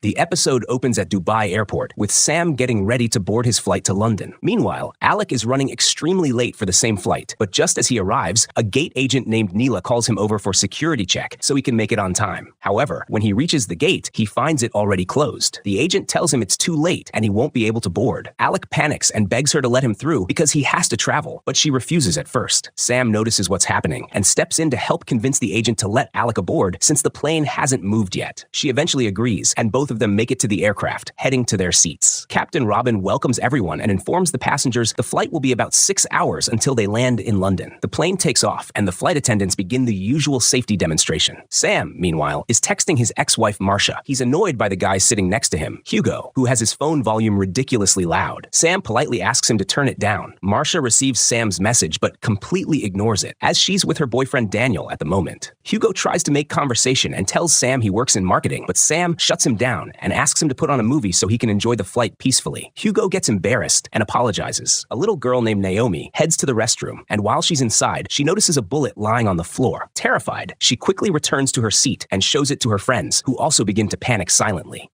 The episode opens at Dubai Airport, with Sam getting ready to board his flight to London. Meanwhile, Alec is running extremely late for the same flight, but just as he arrives, a gate agent named Neela calls him over for security check so he can make it on time. However, when he reaches the gate, he finds it already closed. The agent tells him it's too late and he won't be able to board. Alec panics and begs her to let him through because he has to travel, but she refuses at first. Sam notices what's happening and steps in to help convince the agent to let Alec aboard since the plane hasn't moved yet. She eventually agrees, and both of them make it to the aircraft, heading to their seats. Captain Robin welcomes everyone and informs the passengers the flight will be about 6 hours until they land in London. The plane takes off, and the flight attendants begin the usual safety demonstration. Sam, meanwhile, is texting his ex-wife Marcia. He's annoyed by the guy sitting next to him, Hugo, who has his phone volume ridiculously loud. Sam politely asks him to turn it down. Marcia receives Sam's message, but completely ignores it, as she's with her boyfriend Daniel at the moment. Hugo tries to make conversation and tells Sam he works in marketing, but Sam shuts him down and asks him to put on a movie so he can enjoy the flight peacefully. Hugo gets embarrassed and apologizes. A little girl named Naomi heads to the restroom, and while she's inside, she notices a bullet lying on the floor. Terrified, she quickly returns to her seat and shows it to her friends, who also begin to panic silently.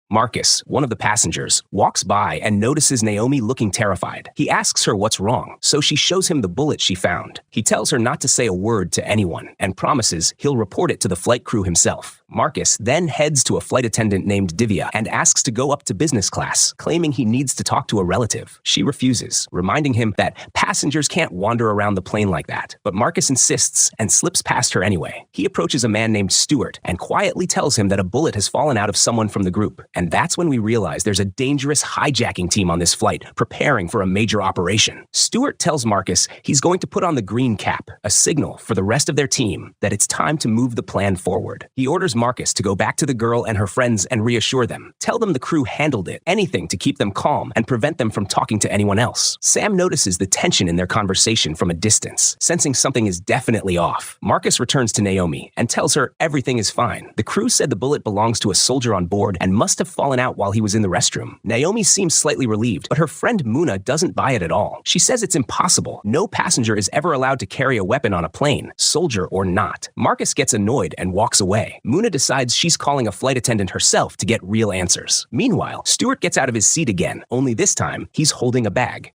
Marcus, one of the passengers, walks by and notices Naomi looking terrified. He asks her what's wrong, so she shows him the bullet she found. He tells her not to say a word to anyone and promises he'll report it to the flight crew himself. Marcus then heads to a flight attendant named Divya and asks to go up to business class, claiming he needs to talk to a relative. She refuses, reminding him that passengers can't wander around the plane like that. But Marcus insists and slips past her anyway. He approaches a man named Stuart and quietly tells him that a bullet has fallen out of someone from the group. And that's when we realize there's a dangerous hijacking team on this flight, preparing for a major operation. Stuart tells Marcus he's going to put on the green cap, a signal for the rest of their team that it's time to move the plan forward. He orders Marcus to go back to the girl and her friends and reassure them. Tell them the crew handled it, anything to keep them calm and prevent them from talking to anyone else. Sam notices the tension in their conversation from a distance, sensing something is definitely off. Marcus returns to Naomi and tells her everything is fine. The crew said the bullet belongs to a soldier on board and must have fallen out while he was in the restroom. Naomi seems slightly relieved, but her friend Muna doesn't buy it at all. She says it's impossible. No passenger is ever allowed to carry a weapon on a plane, soldier or not. Marcus gets annoyed and walks away. Muna decides she's calling a flight attendant herself to get real answers. Meanwhile, Stuart gets out of his seat again, only this time he's holding a bag.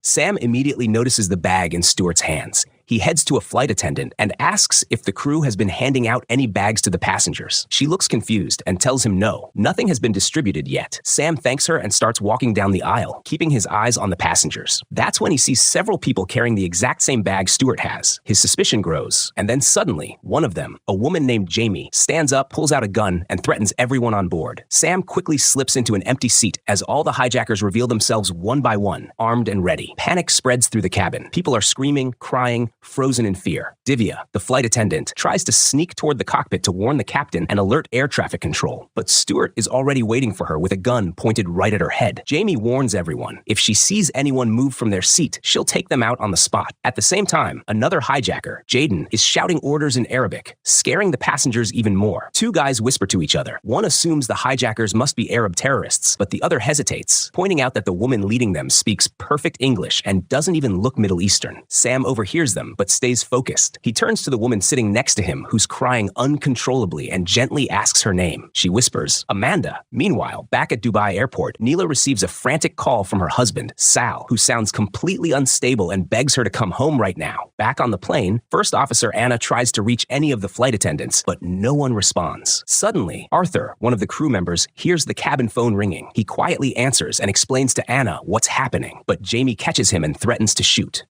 Sam immediately notices the bag in Stuart's hands. He heads to a flight attendant and asks if the crew has been handing out any bags to the passengers. She looks confused and tells him no, nothing has been distributed yet. Sam thanks her and starts walking down the aisle, keeping his eyes on the passengers. That's when he sees several people carrying the exact same bag Stuart has. His suspicion grows, and then suddenly, one of them, a woman named Jamie, stands up, pulls out a gun, and threatens everyone on board. Sam quickly slips into an empty seat as all the hijackers reveal themselves one by one, armed and ready. Panic spreads through the cabin. People are screaming, crying, frozen in fear. Divya, the flight attendant, tries to sneak toward the cockpit to warn the captain and alert air traffic control, but Stuart is already waiting for her with a gun pointed right at her head. Jamie warns everyone, if she sees anyone move from their seat, she'll take them out on the spot. At the same time, another hijacker, Jaden, is shouting orders in Arabic, scaring the passengers even more. Two guys whisper to each other. One assumes the hijackers must be Arab terrorists, but the other hesitates, pointing out that the woman leading them speaks perfect English and doesn't even look Middle Eastern. Sam overhears them, but stays focused. He turns to the woman sitting next to him, who's crying uncontrollably, and gently asks her name. She whispers, Amanda. Meanwhile, back at Dubai Airport, Neela receives a frantic call from her husband, Sal, who sounds completely unstable and begs her to come home right now. Back on the plane, First Officer Anna tries to reach any of the flight attendants, but no one responds. Suddenly, Arthur, one of the crew members, hears the cabin phone ringing. He quietly answers and explains to Anna what's happening, but Jamie catches him and threatens to shoot.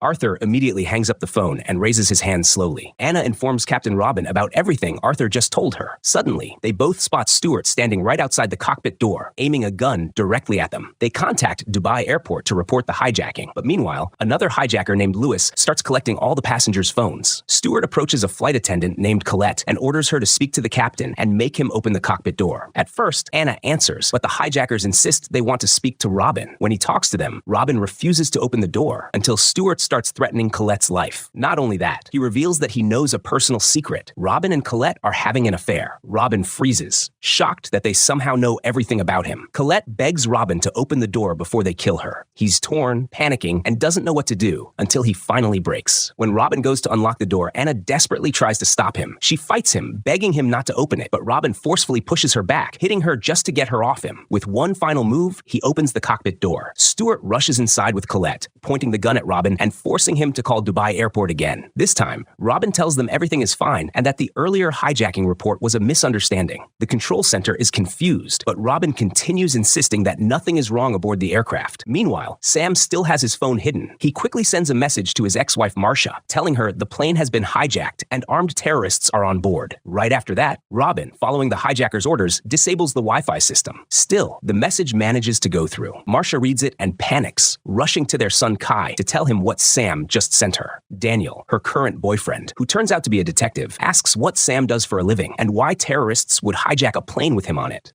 Arthur immediately hangs up the phone and raises his hand slowly. Anna informs Captain Robin about everything Arthur just told her. Suddenly, they both spot Stuart standing right outside the cockpit door, aiming a gun directly at them. They contact Dubai Airport to report the hijacking, but meanwhile, another hijacker named Lewis starts collecting all the passengers' phones. Stuart approaches a flight attendant named Colette and orders her to speak to the captain and make him open the cockpit door. At first, Anna answers, but the hijackers insist they want to speak to Robin. When he talks to them, Robin refuses to open the door until Stuart starts starts threatening Colette's life. Not only that, he reveals that he knows a personal secret. Robin and Colette are having an affair. Robin freezes, shocked that they somehow know everything about him. Colette begs Robin to open the door before they kill her. He's torn, panicking, and doesn't know what to do until he finally breaks. When Robin goes to unlock the door, Anna desperately tries to stop him. She fights him, begging him not to open it, but Robin forcefully pushes her back, hitting her just to get her off him. With one final move, he opens the cockpit door. Stuart rushes inside with Colette, pointing the gun at Robin and forcing him to call Dubai Airport again. This time, Robin tells them everything is fine and that the earlier hijacking report was a misunderstanding. The control center is confused, but Robin continues insisting that nothing is wrong aboard the aircraft. Meanwhile, Sam still has his phone hidden. He quickly sends a message to his ex-wife Marcia, telling her the plane has been hijacked and armed terrorists are on board. Right after that, Robin, following the hijackers' orders, disables the Wi-Fi system. Still, the message manages to go through. Marcia reads it and panics, rushing to their son Kai to tell him what Sam just sent her. Daniel, her current boyfriend, who turns out to be a detective, asks what Sam does for a living and why terrorists would hijack a plane with him on it.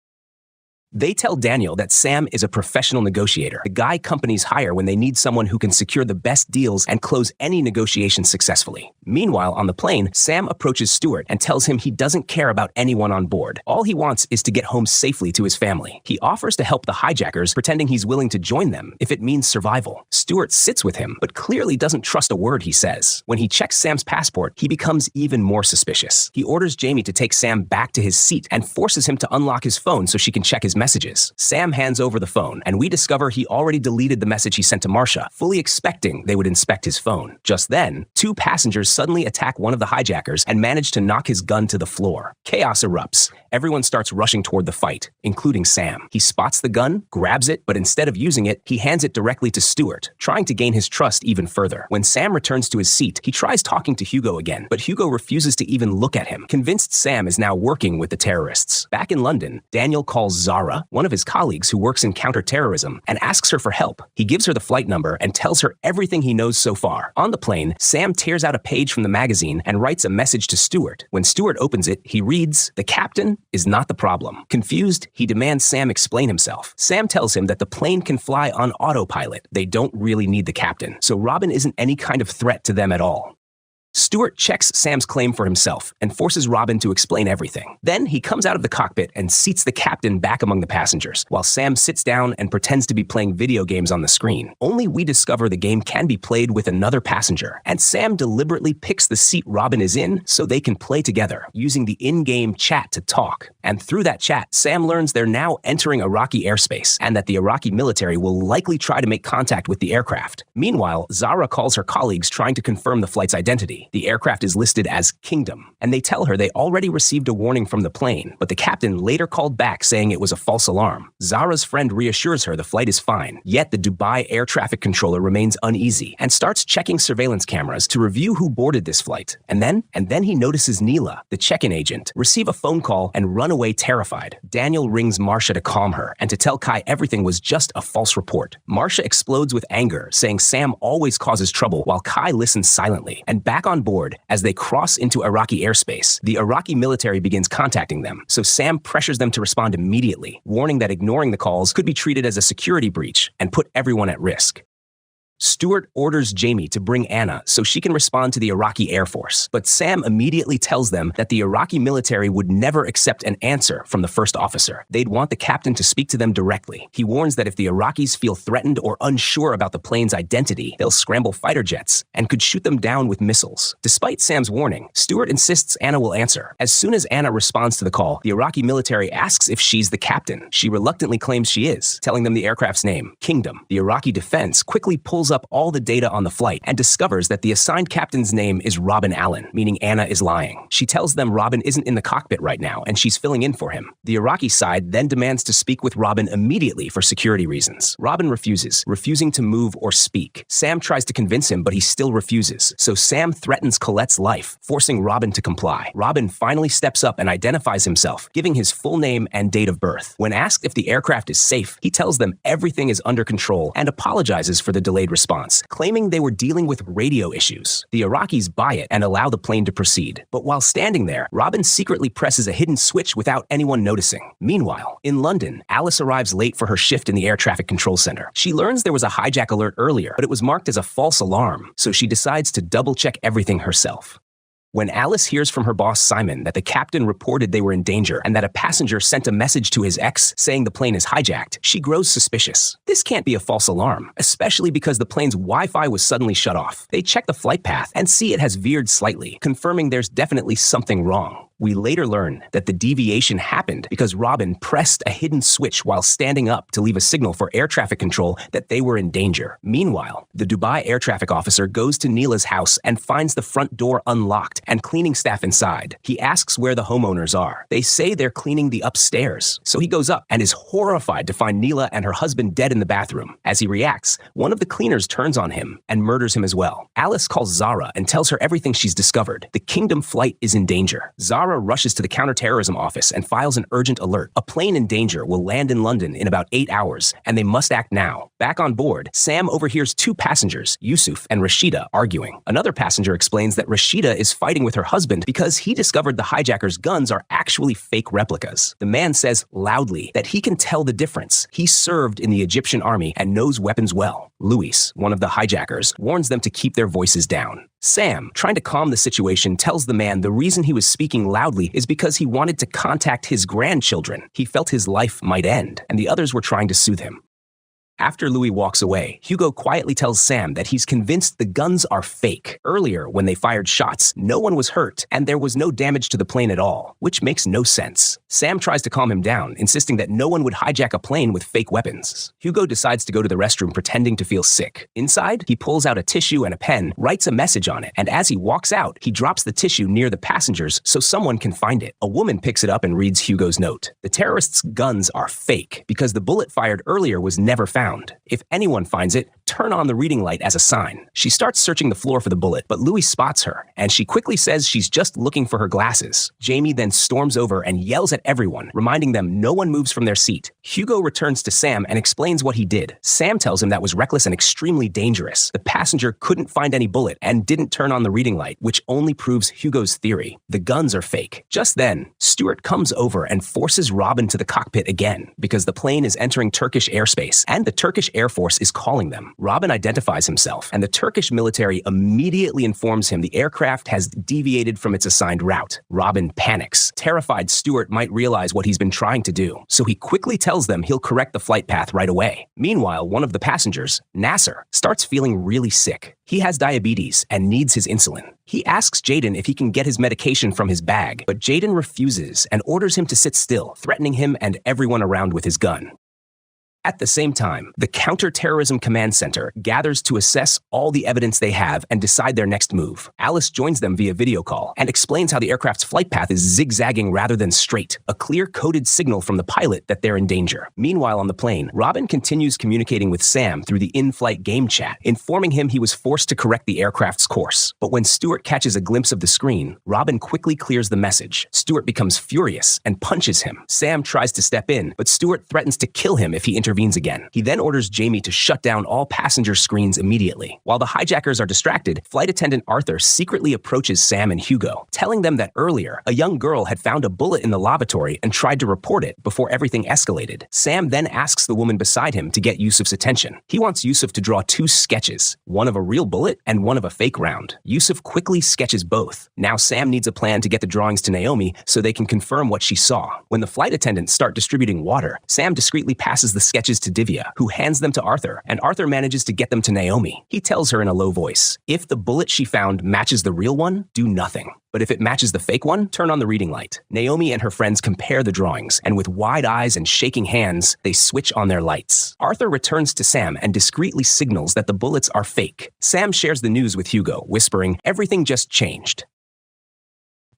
They tell Daniel that Sam is a professional negotiator, the guy companies hire when they need someone who can secure the best deals and close any negotiation successfully. Meanwhile, on the plane, Sam approaches Stuart and tells him he doesn't care about anyone on board. All he wants is to get home safely to his family. He offers to help the hijackers, pretending he's willing to join them if it means survival. Stuart sits with him, but clearly doesn't trust a word he says. When he checks Sam's passport, he becomes even more suspicious. He orders Jamie to take Sam back to his seat and forces him to unlock his phone so she can check his messages. Sam hands over the phone, and we discover he already deleted the message he sent to Marcia, fully expecting they would inspect his phone. Just then, two passengers suddenly attack one of the hijackers and manage to knock his gun to the floor. Chaos erupts. Everyone starts rushing toward the fight, including Sam. He spots the gun, grabs it, but instead of using it, he hands it directly to Stuart, trying to gain his trust even further. When Sam returns to his seat, he tries talking to Hugo again, but Hugo refuses to even look at him, convinced Sam is now working with the terrorists. Back in London, Daniel calls Zara, one of his colleagues who works in counterterrorism, and asks her for help. He gives her the flight number and tells her everything he knows so far. On the plane, Sam tears out a page from the magazine and writes a message to Stuart. When Stuart opens it, he reads, "The captain is not the problem." Confused, he demands Sam explain himself. Sam tells him that the plane can fly on autopilot. They don't really need the captain, so Robin isn't any kind of threat to them at all. Stuart checks Sam's claim for himself and forces Robin to explain everything. Then he comes out of the cockpit and seats the captain back among the passengers, while Sam sits down and pretends to be playing video games on the screen. Only we discover the game can be played with another passenger, and Sam deliberately picks the seat Robin is in so they can play together, using the in-game chat to talk. And through that chat, Sam learns they're now entering Iraqi airspace, and that the Iraqi military will likely try to make contact with the aircraft. Meanwhile, Zara calls her colleagues trying to confirm the flight's identity. The aircraft is listed as Kingdom, and they tell her they already received a warning from the plane, but the captain later called back saying it was a false alarm. Zara's friend reassures her the flight is fine, yet the Dubai air traffic controller remains uneasy and starts checking surveillance cameras to review who boarded this flight. And then he notices Neela, the check-in agent, receive a phone call and run away terrified. Daniel rings Marcia to calm her and to tell Kai everything was just a false report. Marcia explodes with anger, saying Sam always causes trouble, while Kai listens silently. And back on board, as they cross into Iraqi airspace, the Iraqi military begins contacting them, so Sam pressures them to respond immediately, warning that ignoring the calls could be treated as a security breach and put everyone at risk. Stuart orders Jamie to bring Anna so she can respond to the Iraqi Air Force, but Sam immediately tells them that the Iraqi military would never accept an answer from the first officer. They'd want the captain to speak to them directly. He warns that if the Iraqis feel threatened or unsure about the plane's identity, they'll scramble fighter jets and could shoot them down with missiles. Despite Sam's warning, Stuart insists Anna will answer. As soon as Anna responds to the call, the Iraqi military asks if she's the captain. She reluctantly claims she is, telling them the aircraft's name, Kingdom. The Iraqi defense quickly pulls up all the data on the flight and discovers that the assigned captain's name is Robin Allen, meaning Anna is lying. She tells them Robin isn't in the cockpit right now and she's filling in for him. The Iraqi side then demands to speak with Robin immediately for security reasons. Robin refuses, refusing to move or speak. Sam tries to convince him, but he still refuses. So Sam threatens Colette's life, forcing Robin to comply. Robin finally steps up and identifies himself, giving his full name and date of birth. When asked if the aircraft is safe, he tells them everything is under control and apologizes for the delayed response. response, claiming they were dealing with radio issues. The Iraqis buy it and allow the plane to proceed. But while standing there, Robin secretly presses a hidden switch without anyone noticing. Meanwhile, in London, Alice arrives late for her shift in the air traffic control center. She learns there was a hijack alert earlier, but it was marked as a false alarm, so she decides to double-check everything herself. When Alice hears from her boss Simon that the captain reported they were in danger and that a passenger sent a message to his ex saying the plane is hijacked, she grows suspicious. This can't be a false alarm, especially because the plane's Wi-Fi was suddenly shut off. They check the flight path and see it has veered slightly, confirming there's definitely something wrong. We later learn that the deviation happened because Robin pressed a hidden switch while standing up to leave a signal for air traffic control that they were in danger. Meanwhile, the Dubai air traffic officer goes to Neela's house and finds the front door unlocked and cleaning staff inside. He asks where the homeowners are. They say they're cleaning the upstairs. So he goes up and is horrified to find Neela and her husband dead in the bathroom. As he reacts, one of the cleaners turns on him and murders him as well. Alice calls Zara and tells her everything she's discovered. The Kingdom flight is in danger. Zara rushes to the counterterrorism office and files an urgent alert. A plane in danger will land in London in about 8 hours, and they must act now. Back on board, Sam overhears two passengers, Yusuf and Rashida, arguing. Another passenger explains that Rashida is fighting with her husband because he discovered the hijackers' guns are actually fake replicas. The man says loudly that he can tell the difference. He served in the Egyptian army and knows weapons well. Luis, one of the hijackers, warns them to keep their voices down. Sam, trying to calm the situation, tells the man the reason he was speaking loudly is because he wanted to contact his grandchildren. He felt his life might end, and the others were trying to soothe him. After Louis walks away, Hugo quietly tells Sam that he's convinced the guns are fake. Earlier, when they fired shots, no one was hurt, and there was no damage to the plane at all, which makes no sense. Sam tries to calm him down, insisting that no one would hijack a plane with fake weapons. Hugo decides to go to the restroom pretending to feel sick. Inside, he pulls out a tissue and a pen, writes a message on it, and as he walks out, he drops the tissue near the passengers so someone can find it. A woman picks it up and reads Hugo's note. The terrorists' guns are fake because the bullet fired earlier was never found. If anyone finds it, turn on the reading light as a sign. She starts searching the floor for the bullet, but Louis spots her, and she quickly says she's just looking for her glasses. Jamie then storms over and yells at everyone, reminding them no one moves from their seat. Hugo returns to Sam and explains what he did. Sam tells him that was reckless and extremely dangerous. The passenger couldn't find any bullet and didn't turn on the reading light, which only proves Hugo's theory. The guns are fake. Just then, Stuart comes over and forces Robin to the cockpit again because the plane is entering Turkish airspace, and the Turkish Air Force is calling them. Robin identifies himself, and the Turkish military immediately informs him the aircraft has deviated from its assigned route. Robin panics, terrified Stuart might realize what he's been trying to do, so he quickly tells them he'll correct the flight path right away. Meanwhile, one of the passengers, Nasser, starts feeling really sick. He has diabetes and needs his insulin. He asks Jaden if he can get his medication from his bag, but Jaden refuses and orders him to sit still, threatening him and everyone around with his gun. At the same time, the Counterterrorism Command Center gathers to assess all the evidence they have and decide their next move. Alice joins them via video call and explains how the aircraft's flight path is zigzagging rather than straight, a clear coded signal from the pilot that they're in danger. Meanwhile, on the plane, Robin continues communicating with Sam through the in-flight game chat, informing him he was forced to correct the aircraft's course. But when Stuart catches a glimpse of the screen, Robin quickly clears the message. Stuart becomes furious and punches him. Sam tries to step in, but Stuart threatens to kill him if he intervenes again. He then orders Jamie to shut down all passenger screens immediately. While the hijackers are distracted, flight attendant Arthur secretly approaches Sam and Hugo, telling them that earlier, a young girl had found a bullet in the lavatory and tried to report it before everything escalated. Sam then asks the woman beside him to get Yusuf's attention. He wants Yusuf to draw two sketches, one of a real bullet and one of a fake round. Yusuf quickly sketches both. Now Sam needs a plan to get the drawings to Naomi so they can confirm what she saw. When the flight attendants start distributing water, Sam discreetly passes the sketches to Divya, who hands them to Arthur, and Arthur manages to get them to Naomi. He tells her in a low voice, if the bullet she found matches the real one, do nothing. But if it matches the fake one, turn on the reading light. Naomi and her friends compare the drawings, and with wide eyes and shaking hands, they switch on their lights. Arthur returns to Sam and discreetly signals that the bullets are fake. Sam shares the news with Hugo, whispering, everything just changed.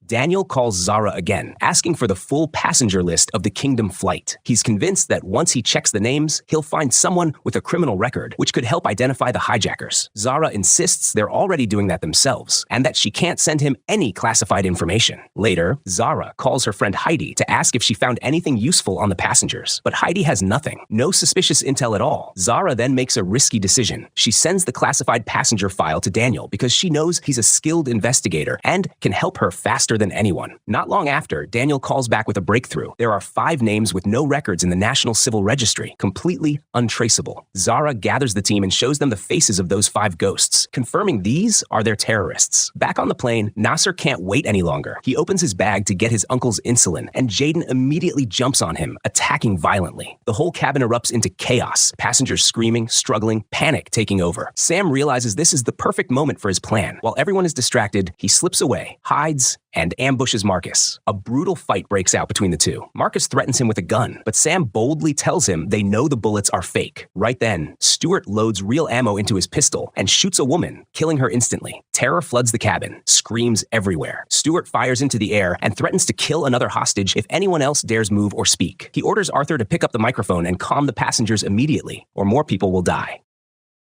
Daniel calls Zara again, asking for the full passenger list of the Kingdom flight. He's convinced that once he checks the names, he'll find someone with a criminal record, which could help identify the hijackers. Zara insists they're already doing that themselves, and that she can't send him any classified information. Later, Zara calls her friend Heidi to ask if she found anything useful on the passengers, but Heidi has nothing, no suspicious intel at all. Zara then makes a risky decision. She sends the classified passenger file to Daniel because she knows he's a skilled investigator and can help her faster than anyone. Not long after, Daniel calls back with a breakthrough. There are 5 names with no records in the National Civil Registry, completely untraceable. Zara gathers the team and shows them the faces of those 5 ghosts, confirming these are their terrorists. Back on the plane, Nasser can't wait any longer. He opens his bag to get his uncle's insulin, and Jaden immediately jumps on him, attacking violently. The whole cabin erupts into chaos, passengers screaming, struggling, panic taking over. Sam realizes this is the perfect moment for his plan. While everyone is distracted, he slips away, hides, and ambushes Marcus. A brutal fight breaks out between the two. Marcus threatens him with a gun, but Sam boldly tells him they know the bullets are fake. Right then, Stuart loads real ammo into his pistol and shoots a woman, killing her instantly. Terror floods the cabin, screams everywhere. Stuart fires into the air and threatens to kill another hostage if anyone else dares move or speak. He orders Arthur to pick up the microphone and calm the passengers immediately, or more people will die.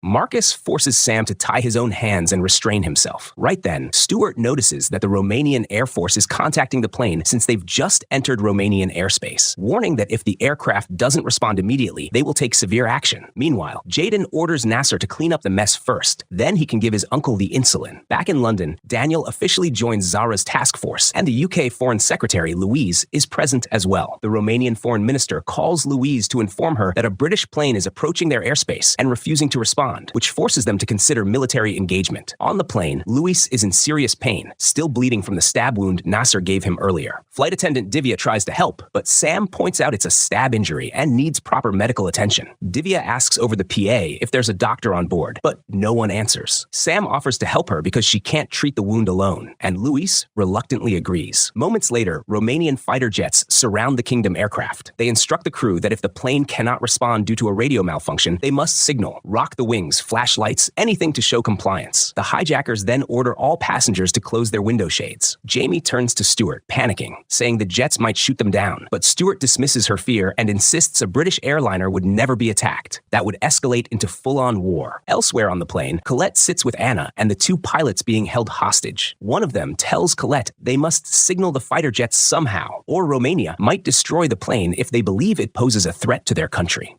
Marcus forces Sam to tie his own hands and restrain himself. Right then, Stuart notices that the Romanian Air Force is contacting the plane since they've just entered Romanian airspace, warning that if the aircraft doesn't respond immediately, they will take severe action. Meanwhile, Jaden orders Nasser to clean up the mess first. Then he can give his uncle the insulin. Back in London, Daniel officially joins Zara's task force, and the UK Foreign Secretary, Louise, is present as well. The Romanian Foreign Minister calls Louise to inform her that a British plane is approaching their airspace and refusing to respond, which forces them to consider military engagement. On the plane, Luis is in serious pain, still bleeding from the stab wound Nasser gave him earlier. Flight attendant Divya tries to help, but Sam points out it's a stab injury and needs proper medical attention. Divya asks over the PA if there's a doctor on board, but no one answers. Sam offers to help her because she can't treat the wound alone, and Luis reluctantly agrees. Moments later, Romanian fighter jets surround the Kingdom aircraft. They instruct the crew that if the plane cannot respond due to a radio malfunction, they must signal, rock the wings, flashlights, anything to show compliance. The hijackers then order all passengers to close their window shades. Jamie turns to Stuart, panicking, saying the jets might shoot them down. But Stuart dismisses her fear and insists a British airliner would never be attacked. That would escalate into full-on war. Elsewhere on the plane, Colette sits with Anna and the 2 pilots being held hostage. One of them tells Colette they must signal the fighter jets somehow, or Romania might destroy the plane if they believe it poses a threat to their country.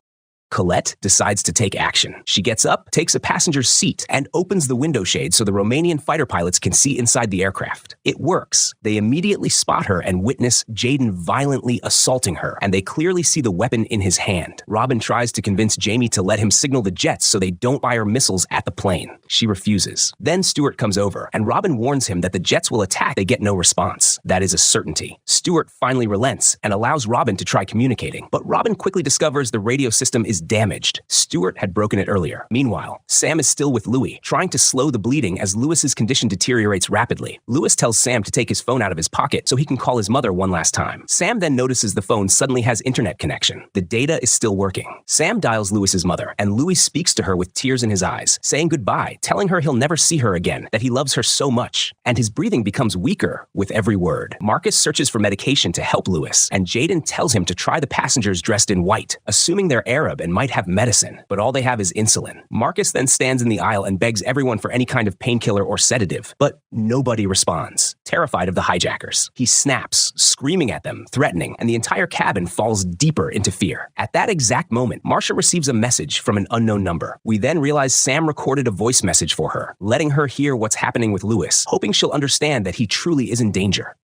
Colette decides to take action. She gets up, takes a passenger's seat, and opens the window shade so the Romanian fighter pilots can see inside the aircraft. It works. They immediately spot her and witness Jaden violently assaulting her, and they clearly see the weapon in his hand. Robin tries to convince Jamie to let him signal the jets so they don't fire missiles at the plane. She refuses. Then Stuart comes over, and Robin warns him that the jets will attack. They get no response. That is a certainty. Stuart finally relents and allows Robin to try communicating, but Robin quickly discovers the radio system is damaged. Stuart had broken it earlier. Meanwhile, Sam is still with Louis, trying to slow the bleeding as Lewis's condition deteriorates rapidly. Lewis tells Sam to take his phone out of his pocket so he can call his mother one last time. Sam then notices the phone suddenly has internet connection. The data is still working. Sam dials Lewis's mother, and Louis speaks to her with tears in his eyes, saying goodbye, telling her he'll never see her again, that he loves her so much, and his breathing becomes weaker with every word. Marcus searches for medication to help Lewis, and Jaden tells him to try the passengers dressed in white, assuming they're Arab and might have medicine, but all they have is insulin. Marcus then stands in the aisle and begs everyone for any kind of painkiller or sedative, but nobody responds. Terrified of the hijackers, he snaps, screaming at them, threatening, and the entire cabin falls deeper into fear. At that exact moment, Marcia receives a message from an unknown number. We then realize Sam recorded a voice message for her, letting her hear what's happening with Lewis, hoping she'll understand that he truly is in danger.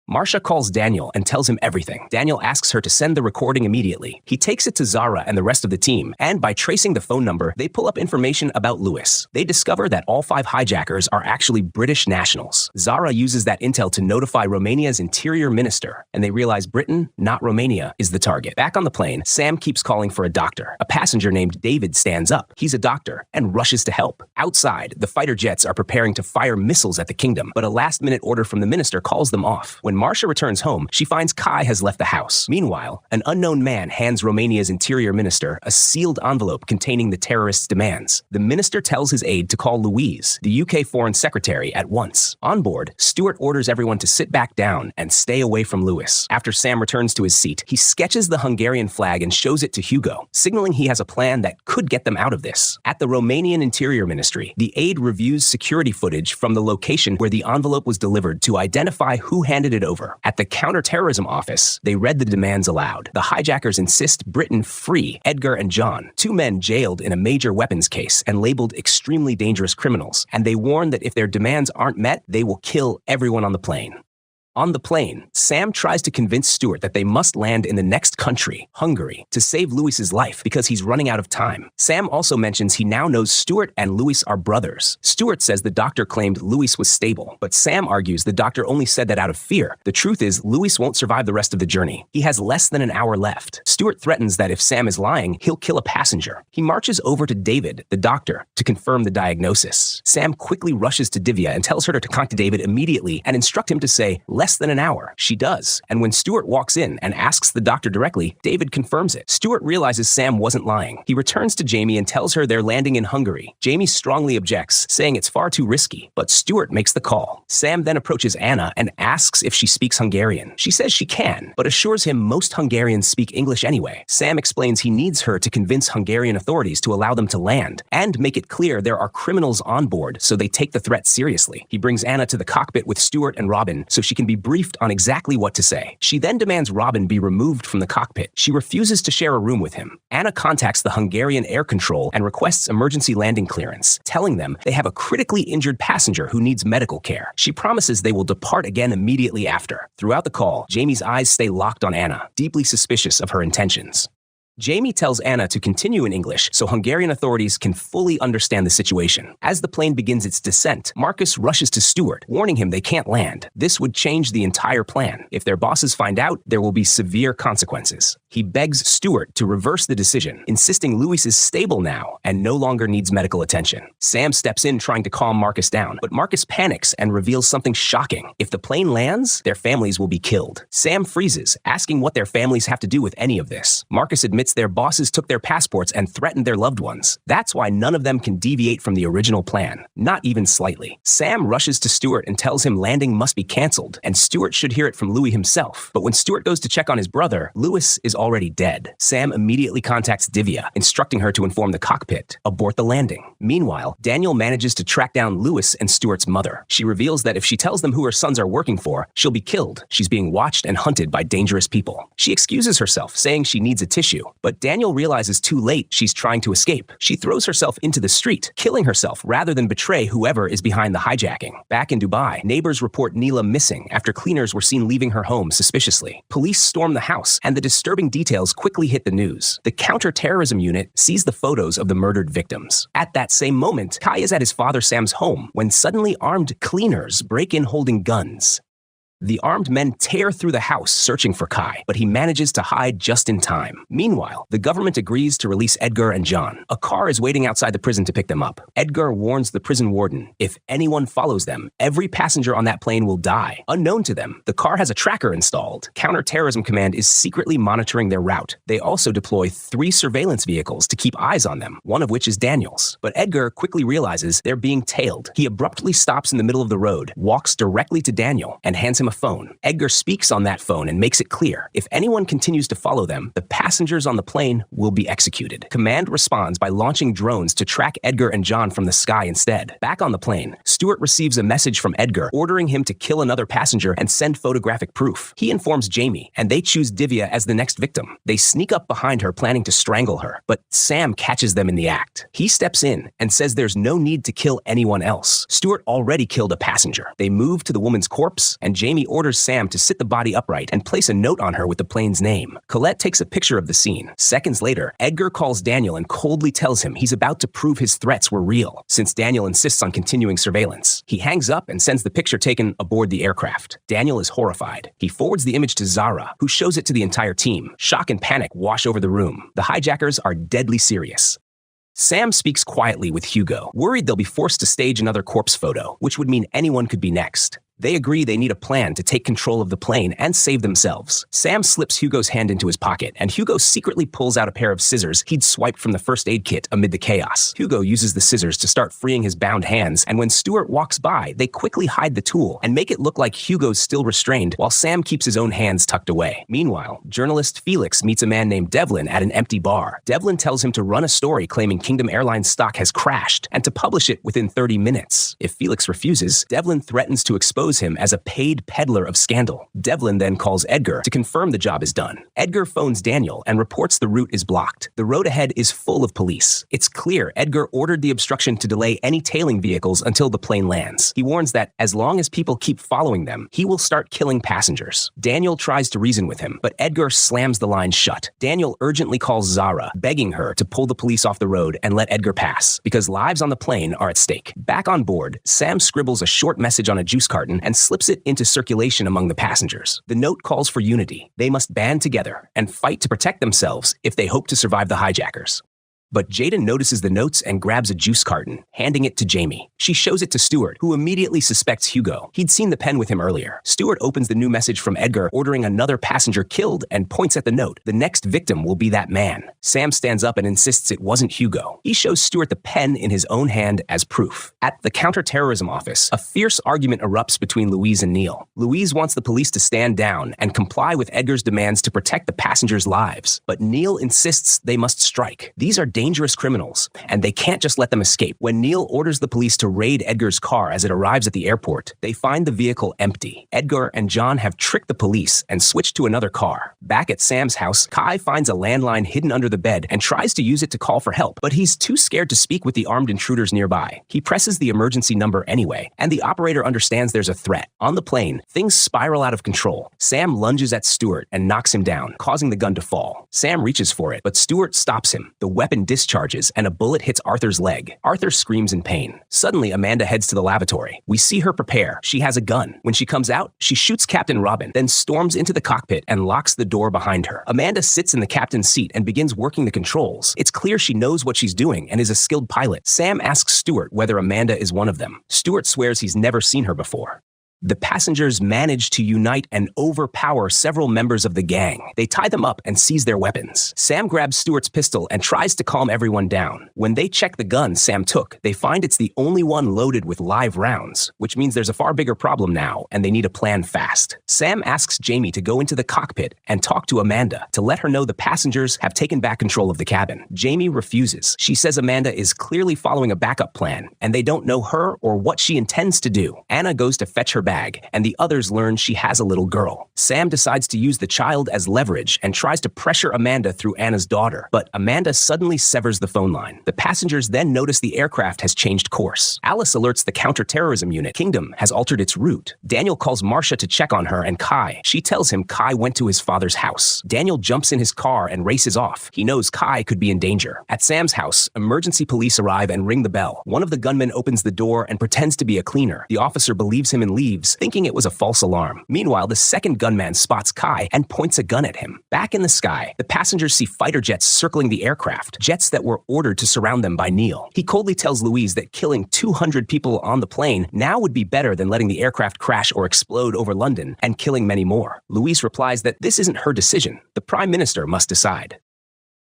Marcia calls Daniel and tells him everything. Daniel asks her to send the recording immediately. He takes it to Zara and the rest of the team, and by tracing the phone number, they pull up information about Lewis. They discover that all 5 hijackers are actually British nationals. Zara uses that intel to notify Romania's interior minister, and they realize Britain, not Romania, is the target. Back on the plane, Sam keeps calling for a doctor. A passenger named David stands up. He's a doctor and rushes to help. Outside, the fighter jets are preparing to fire missiles at the kingdom, but a last-minute order from the minister calls them off. When Marcia returns home, she finds Kai has left the house. Meanwhile, an unknown man hands Romania's interior minister a sealed envelope containing the terrorists' demands. The minister tells his aide to call Louise, the UK Foreign Secretary, at once. On board, Stuart orders everyone to sit back down and stay away from Lewis. After Sam returns to his seat, he sketches the Hungarian flag and shows it to Hugo, signaling he has a plan that could get them out of this. At the Romanian Interior Ministry, the aide reviews security footage from the location where the envelope was delivered to identify who handed it over. At the counterterrorism office, they read the demands aloud. The hijackers insist Britain free Edgar and John, two men jailed in a major weapons case and labeled extremely dangerous criminals, and they warn that if their demands aren't met, they will kill everyone on the plane. On the plane, Sam tries to convince Stuart that they must land in the next country, Hungary, to save Louis's life because he's running out of time. Sam also mentions he now knows Stuart and Louis are brothers. Stuart says the doctor claimed Louis was stable, but Sam argues the doctor only said that out of fear. The truth is, Louis won't survive the rest of the journey. He has less than an hour left. Stuart threatens that if Sam is lying, he'll kill a passenger. He marches over to David, the doctor, to confirm the diagnosis. Sam quickly rushes to Divya and tells her to contact David immediately and instruct him to say, less than an hour. She does, and when Stuart walks in and asks the doctor directly, David confirms it. Stuart realizes Sam wasn't lying. He returns to Jamie and tells her they're landing in Hungary. Jamie strongly objects, saying it's far too risky, but Stuart makes the call. Sam then approaches Anna and asks if she speaks Hungarian. She says she can, but assures him most Hungarians speak English anyway. Sam explains he needs her to convince Hungarian authorities to allow them to land and make it clear there are criminals on board so they take the threat seriously. He brings Anna to the cockpit with Stuart and Robin so she can be briefed on exactly what to say. She then demands Robin be removed from the cockpit. She refuses to share a room with him. Anna contacts the Hungarian air control and requests emergency landing clearance, telling them they have a critically injured passenger who needs medical care. She promises they will depart again immediately after. Throughout the call, Jamie's eyes stay locked on Anna, deeply suspicious of her intentions. Jamie tells Anna to continue in English so Hungarian authorities can fully understand the situation. As the plane begins its descent, Marcus rushes to Stuart, warning him they can't land. This would change the entire plan. If their bosses find out, there will be severe consequences. He begs Stuart to reverse the decision, insisting Louis is stable now and no longer needs medical attention. Sam steps in trying to calm Marcus down, but Marcus panics and reveals something shocking. If the plane lands, their families will be killed. Sam freezes, asking what their families have to do with any of this. Marcus admits their bosses took their passports and threatened their loved ones. That's why none of them can deviate from the original plan, not even slightly. Sam rushes to Stuart and tells him landing must be canceled, and Stuart should hear it from Louis himself. But when Stuart goes to check on his brother, Louis is already dead. Sam immediately contacts Divya, instructing her to inform the cockpit, abort the landing. Meanwhile, Daniel manages to track down Louis and Stuart's mother. She reveals that if she tells them who her sons are working for, she'll be killed. She's being watched and hunted by dangerous people. She excuses herself, saying she needs a tissue, but Daniel realizes too late she's trying to escape. She throws herself into the street, killing herself rather than betray whoever is behind the hijacking. Back in Dubai, neighbors report Neela missing after cleaners were seen leaving her home suspiciously. Police storm the house, and the disturbing details quickly hit the news. The counterterrorism unit sees the photos of the murdered victims. At that same moment, Kai is at his father Sam's home when suddenly armed cleaners break in holding guns. The armed men tear through the house searching for Kai, but he manages to hide just in time. Meanwhile, the government agrees to release Edgar and John. A car is waiting outside the prison to pick them up. Edgar warns the prison warden, if anyone follows them, every passenger on that plane will die. Unknown to them, the car has a tracker installed. Counterterrorism Command is secretly monitoring their route. They also deploy 3 surveillance vehicles to keep eyes on them, one of which is Daniel's. But Edgar quickly realizes they're being tailed. He abruptly stops in the middle of the road, walks directly to Daniel, and hands him a phone. Edgar speaks on that phone and makes it clear, if anyone continues to follow them, the passengers on the plane will be executed. Command responds by launching drones to track Edgar and John from the sky instead. Back on the plane, Stuart receives a message from Edgar ordering him to kill another passenger and send photographic proof. He informs Jamie, and they choose Divya as the next victim. They sneak up behind her planning to strangle her, but Sam catches them in the act. He steps in and says there's no need to kill anyone else. Stuart already killed a passenger. They move to the woman's corpse, and Jamie orders Sam to sit the body upright and place a note on her with the plane's name. Colette takes a picture of the scene. Seconds later, Edgar calls Daniel and coldly tells him he's about to prove his threats were real, since Daniel insists on continuing surveillance. He hangs up and sends the picture taken aboard the aircraft. Daniel is horrified. He forwards the image to Zara, who shows it to the entire team. Shock and panic wash over the room. The hijackers are deadly serious. Sam speaks quietly with Hugo, worried they'll be forced to stage another corpse photo, which would mean anyone could be next. They agree they need a plan to take control of the plane and save themselves. Sam slips Hugo's hand into his pocket, and Hugo secretly pulls out a pair of scissors he'd swiped from the first aid kit amid the chaos. Hugo uses the scissors to start freeing his bound hands, and when Stuart walks by, they quickly hide the tool and make it look like Hugo's still restrained while Sam keeps his own hands tucked away. Meanwhile, journalist Felix meets a man named Devlin at an empty bar. Devlin tells him to run a story claiming Kingdom Airlines stock has crashed and to publish it within 30 minutes. If Felix refuses, Devlin threatens to expose him as a paid peddler of scandal. Devlin then calls Edgar to confirm the job is done. Edgar phones Daniel and reports the route is blocked. The road ahead is full of police. It's clear Edgar ordered the obstruction to delay any tailing vehicles until the plane lands. He warns that as long as people keep following them, he will start killing passengers. Daniel tries to reason with him, but Edgar slams the line shut. Daniel urgently calls Zara, begging her to pull the police off the road and let Edgar pass, because lives on the plane are at stake. Back on board, Sam scribbles a short message on a juice carton and slips it into circulation among the passengers. The note calls for unity. They must band together and fight to protect themselves if they hope to survive the hijackers. But Jaden notices the notes and grabs a juice carton, handing it to Jamie. She shows it to Stuart, who immediately suspects Hugo. He'd seen the pen with him earlier. Stuart opens the new message from Edgar, ordering another passenger killed, and points at the note. The next victim will be that man. Sam stands up and insists it wasn't Hugo. He shows Stuart the pen in his own hand as proof. At the counterterrorism office, a fierce argument erupts between Louise and Neil. Louise wants the police to stand down and comply with Edgar's demands to protect the passengers' lives. But Neil insists they must strike. These are dangerous criminals, and they can't just let them escape. When Neil orders the police to raid Edgar's car as it arrives at the airport, they find the vehicle empty. Edgar and John have tricked the police and switched to another car. Back at Sam's house, Kai finds a landline hidden under the bed and tries to use it to call for help, but he's too scared to speak with the armed intruders nearby. He presses the emergency number anyway, and the operator understands there's a threat. On the plane, things spiral out of control. Sam lunges at Stuart and knocks him down, causing the gun to fall. Sam reaches for it, but Stuart stops him. The weapon discharges, and a bullet hits Arthur's leg. Arthur screams in pain. Suddenly, Amanda heads to the lavatory. We see her prepare. She has a gun. When she comes out, she shoots Captain Robin, then storms into the cockpit and locks the door behind her. Amanda sits in the captain's seat and begins working the controls. It's clear she knows what she's doing and is a skilled pilot. Sam asks Stuart whether Amanda is one of them. Stuart swears he's never seen her before. The passengers manage to unite and overpower several members of the gang. They tie them up and seize their weapons. Sam grabs Stuart's pistol and tries to calm everyone down. When they check the gun Sam took, they find it's the only one loaded with live rounds, which means there's a far bigger problem now, and they need a plan fast. Sam asks Jamie to go into the cockpit and talk to Amanda to let her know the passengers have taken back control of the cabin. Jamie refuses. She says Amanda is clearly following a backup plan, and they don't know her or what she intends to do. Anna goes to fetch her bag, and the others learn she has a little girl. Sam decides to use the child as leverage and tries to pressure Amanda through Anna's daughter, but Amanda suddenly severs the phone line. The passengers then notice the aircraft has changed course. Alice alerts the counterterrorism unit. Kingdom has altered its route. Daniel calls Marcia to check on her and Kai. She tells him Kai went to his father's house. Daniel jumps in his car and races off. He knows Kai could be in danger. At Sam's house, emergency police arrive and ring the bell. One of the gunmen opens the door and pretends to be a cleaner. The officer believes him and leaves, thinking it was a false alarm. Meanwhile, the second gunman spots Kai and points a gun at him. Back in the sky, the passengers see fighter jets circling the aircraft, jets that were ordered to surround them by Neil. He coldly tells Louise that killing 200 people on the plane now would be better than letting the aircraft crash or explode over London and killing many more. Louise replies that this isn't her decision. The Prime Minister must decide.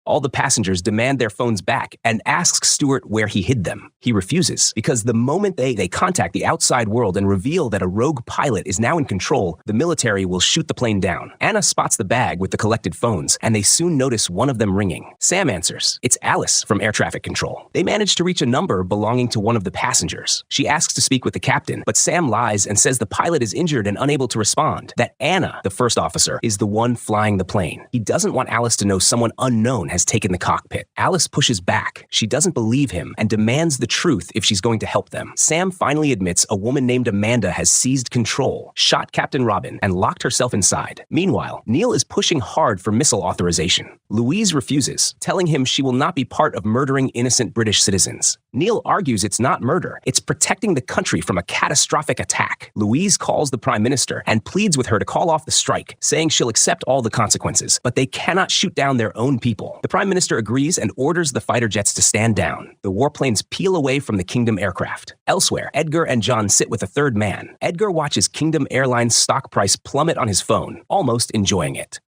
All the passengers demand their phones back and asks Stuart where he hid them. He refuses, because the moment they contact the outside world and reveal that a rogue pilot is now in control, the military will shoot the plane down. Anna spots the bag with the collected phones, and they soon notice one of them ringing. Sam answers. It's Alice from air traffic control. They manage to reach a number belonging to one of the passengers. She asks to speak with the captain, but Sam lies and says the pilot is injured and unable to respond, that Anna, the first officer, is the one flying the plane. He doesn't want Alice to know someone unknown has taken the cockpit. Alice pushes back. She doesn't believe him and demands the truth if she's going to help them. Sam finally admits a woman named Amanda has seized control, shot Captain Robin, and locked herself inside. Meanwhile, Neil is pushing hard for missile authorization. Louise refuses, telling him she will not be part of murdering innocent British citizens. Neil argues it's not murder, it's protecting the country from a catastrophic attack. Louise calls the Prime Minister and pleads with her to call off the strike, saying she'll accept all the consequences, but they cannot shoot down their own people. The Prime Minister agrees and orders the fighter jets to stand down. The warplanes peel away from the Kingdom aircraft. Elsewhere, Edgar and John sit with a third man. Edgar watches Kingdom Airlines stock price plummet on his phone, almost enjoying it.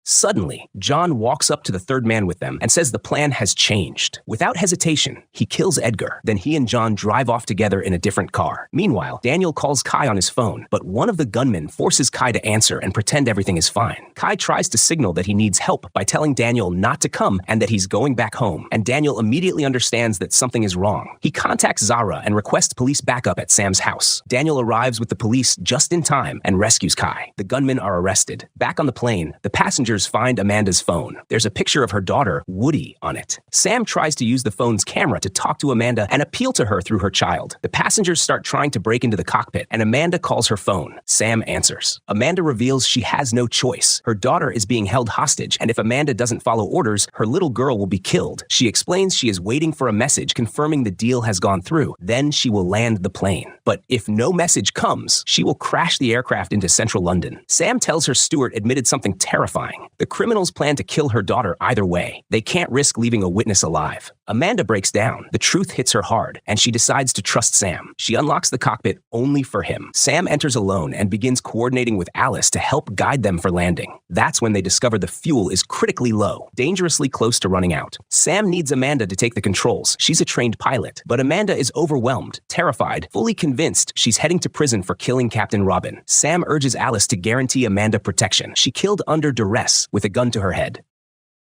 Suddenly, John walks up to the third man with them and says the plan has changed. Without hesitation, he kills Edgar. Then he and John drive off together in a different car. Meanwhile, Daniel calls Kai on his phone, but one of the gunmen forces Kai to answer and pretend everything is fine. Kai tries to signal that he needs help by telling Daniel not to come and that he's going back home, and Daniel immediately understands that something is wrong. He contacts Zara and requests police backup at Sam's house. Daniel arrives with the police just in time and rescues Kai. The gunmen are arrested. Back on the plane, the passengers find Amanda's phone. There's a picture of her daughter, Woody, on it. Sam tries to use the phone's camera to talk to Amanda and appeal to her through her child. The passengers start trying to break into the cockpit, and Amanda calls her phone. Sam answers. Amanda reveals she has no choice. Her daughter is being held hostage, and if Amanda doesn't follow orders, her little girl will be killed. She explains she is waiting for a message confirming the deal has gone through. Then she will land the plane. But if no message comes, she will crash the aircraft into central London. Sam tells her Stuart admitted something terrifying. The criminals plan to kill her daughter either way. They can't risk leaving a witness alive. Amanda breaks down. The truth hits her hard, and she decides to trust Sam. She unlocks the cockpit only for him. Sam enters alone and begins coordinating with Alice to help guide them for landing. That's when they discover the fuel is critically low, dangerously close to running out. Sam needs Amanda to take the controls. She's a trained pilot, but Amanda is overwhelmed, terrified, fully convinced she's heading to prison for killing Captain Robin. Sam urges Alice to guarantee Amanda protection. She killed under duress with a gun to her head.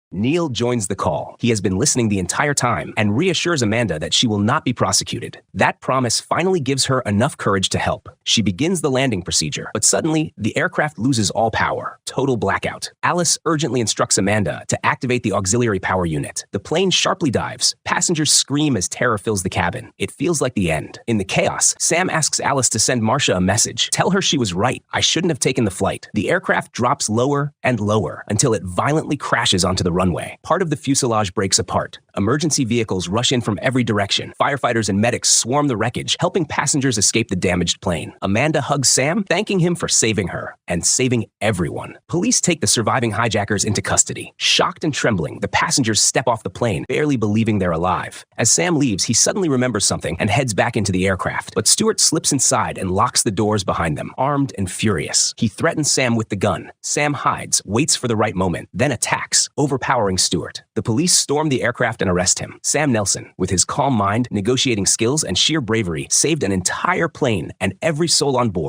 Neil joins the call. He has been listening the entire time and reassures Amanda that she will not be prosecuted. That promise finally gives her enough courage to help. She begins the landing procedure, but suddenly, the aircraft loses all power. Total blackout. Alice urgently instructs Amanda to activate the auxiliary power unit. The plane sharply dives. Passengers scream as terror fills the cabin. It feels like the end. In the chaos, Sam asks Alice to send Marcia a message. Tell her she was right. I shouldn't have taken the flight. The aircraft drops lower and lower until it violently crashes onto the runway. Part of the fuselage breaks apart. Emergency vehicles rush in from every direction. Firefighters and medics swarm the wreckage, helping passengers escape the damaged plane. Amanda hugs Sam, thanking him for saving her and saving everyone. Police take the surviving hijackers into custody. Shocked and trembling, the passengers step off the plane, barely believing they're alive. As Sam leaves, he suddenly remembers something and heads back into the aircraft. But Stuart slips inside and locks the doors behind them, armed and furious. He threatens Sam with the gun. Sam hides, waits for the right moment, then attacks, overpowering Stuart. The police storm the aircraft and arrest him. Sam Nelson, with his calm mind, negotiating skills, and sheer bravery, saved an entire plane and every soul on board.